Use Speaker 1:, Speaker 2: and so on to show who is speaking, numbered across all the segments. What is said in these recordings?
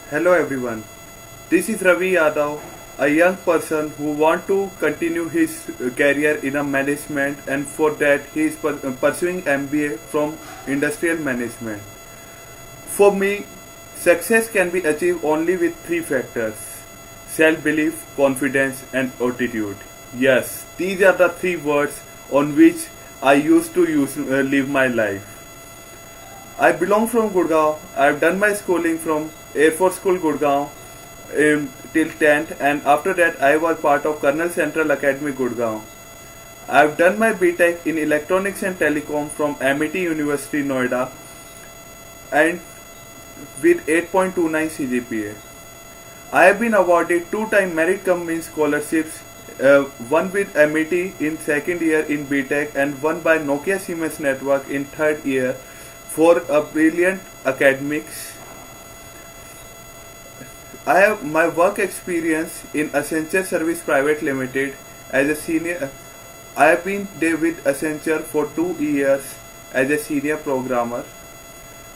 Speaker 1: Hello everyone. This is Ravi Yadav, a young person who want to continue his career in a management, and for that he is pursuing MBA from industrial management. For me, success can be achieved only with three factors: self-belief, confidence and attitude. Yes, these are the three words on which I used to live my life. I belong from Gurgaon. I have done my schooling from Air Force School Gurgaon till 10th, and after that I was part of Colonel Central Academy Gurgaon. I have done my BTech in Electronics and Telecom from MIT University Noida and with 8.29 CGPA. I have been awarded two-time Merit Cum Means scholarships, one with MIT in second year in BTech and one by Nokia Siemens Network in third year for a brilliant academics. I have my work experience in Accenture Service Private Limited as a senior. I have been there with Accenture for 2 years as a senior programmer.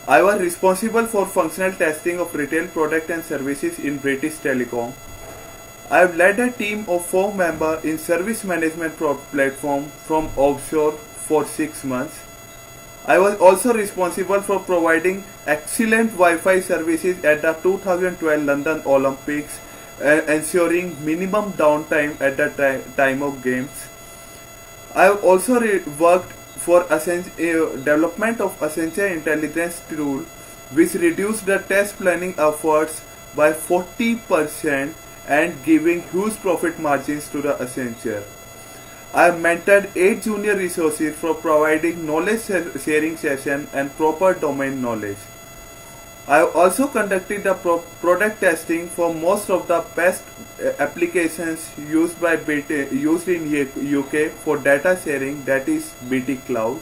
Speaker 1: I was responsible for functional testing of retail product and services in British Telecom. I have led a team of 4 members in service management platform from offshore for 6 months. I was also responsible for providing excellent Wi-Fi services at the 2012 London Olympics, ensuring minimum downtime at the time of games. I have also worked for development of Accenture Intelligence tool, which reduced the test planning efforts by 40% and giving huge profit margins to the Accenture. I have mentored 8 junior resources for providing knowledge sharing session and proper domain knowledge. I have also conducted the product testing for most of the best applications used in UK for data sharing, that is BT Cloud.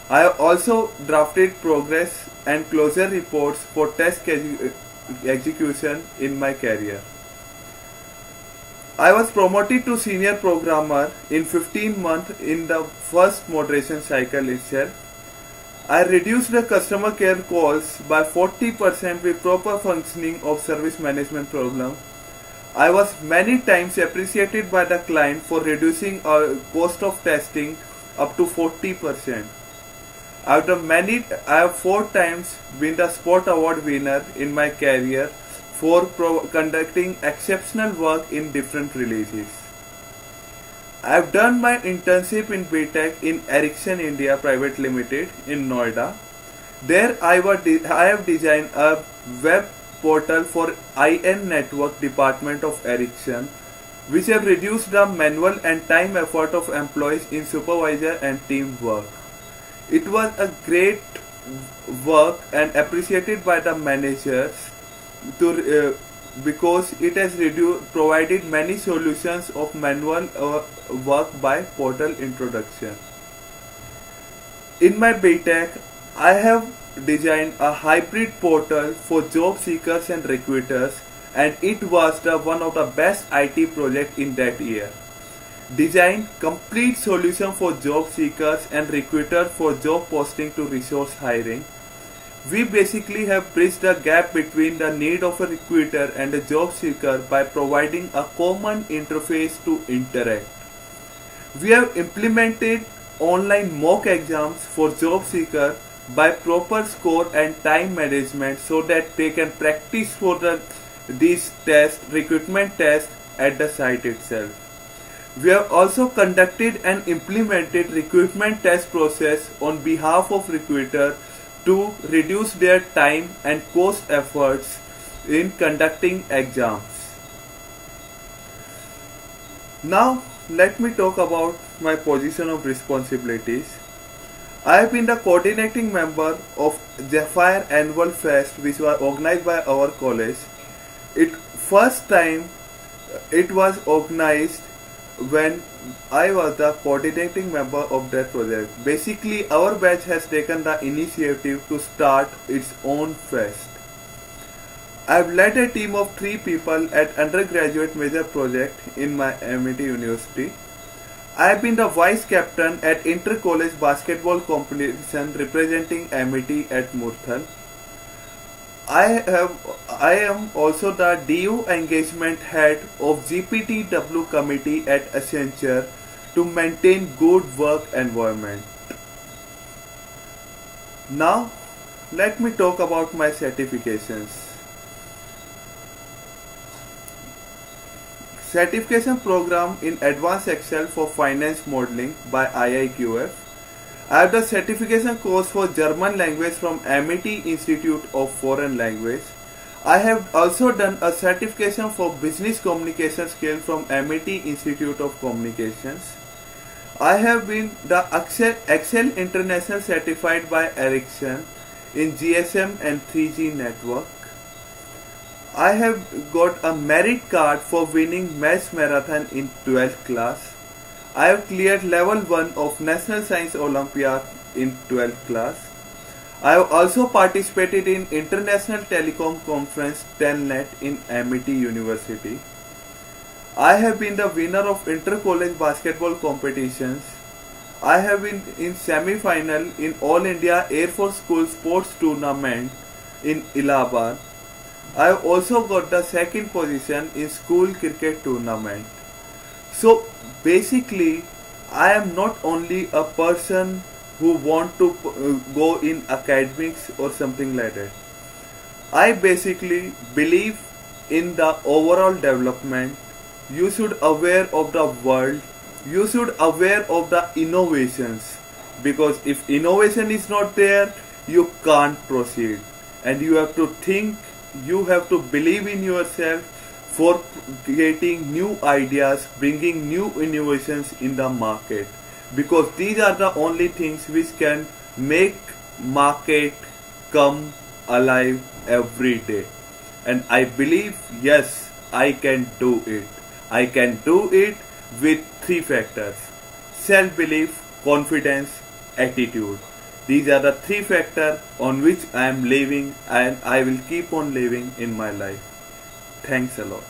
Speaker 1: I have also drafted progress and closure reports for test execution in my career. I was promoted to senior programmer in 15 months in the first moderation cycle itself. I reduced the customer care calls by 40% with proper functioning of service management problem. I was many times appreciated by the client for reducing our cost of testing up to 40%. I have 4 times been the Sport Award winner in my career for conducting exceptional work in different releases. I have done my internship in BTech in Ericsson India Private Limited in Noida. There I have designed a web portal for IN Network department of Ericsson, which have reduced the manual and time effort of employees in supervisor and team work. It was a great work and appreciated by the managers because it has provided many solutions of manual work by portal introduction. In my BTech, I have designed a hybrid portal for job seekers and recruiters, and it was one of the best IT project in that year. Designed complete solution for job seekers and recruiters for job posting to resource hiring. We basically have bridged the gap between the need of a recruiter and a job seeker by providing a common interface to interact. We have implemented online mock exams for job seeker by proper score and time management so that they can practice for these recruitment tests at the site itself. We have also conducted and implemented recruitment test process on behalf of recruiter to reduce their time and cost efforts in conducting exams. Now let me talk about my position of responsibilities. I have been the coordinating member of Zephyr Annual Fest, which was organized by our college. First time it was organized when I was the coordinating member of that project. Basically, our batch has taken the initiative to start its own fest. I have led a team of 3 people at undergraduate major project in my MIT University. I have been the vice captain at inter-college basketball competition representing MIT at Murthal. I am also the DU engagement head of GPTW committee at Accenture to maintain good work environment. Now, let me talk about my certifications. Certification program in Advanced Excel for Finance Modeling by IIQF. I have the certification course for German language from MIT Institute of Foreign Language. I have also done a certification for business communication skill from MIT Institute of Communications. I have been the Excel International certified by Ericsson in GSM and 3G network. I have got a merit card for winning mass marathon in 12th class. I have cleared level 1 of National Science Olympiad in 12th class. I have also participated in International Telecom Conference Telnet in MIT University. I have been the winner of inter-college basketball competitions. I have been in semi-final in All India Air Force School Sports Tournament in Allahabad. I have also got the second position in school cricket tournament. So basically, I am not only a person who want to go in academics or something like that. I basically believe in the overall development. You should aware of the world. You should aware of the innovations, because if innovation is not there, you can't proceed. And you have to think, you have to believe in yourself for creating new ideas, bringing new innovations in the market, because these are the only things which can make market come alive every day. And I believe, yes, I can do it. I can do it with 3 factors: self-belief, confidence, attitude. These are the 3 factors on which I am living, and I will keep on living in my life. Thanks a lot.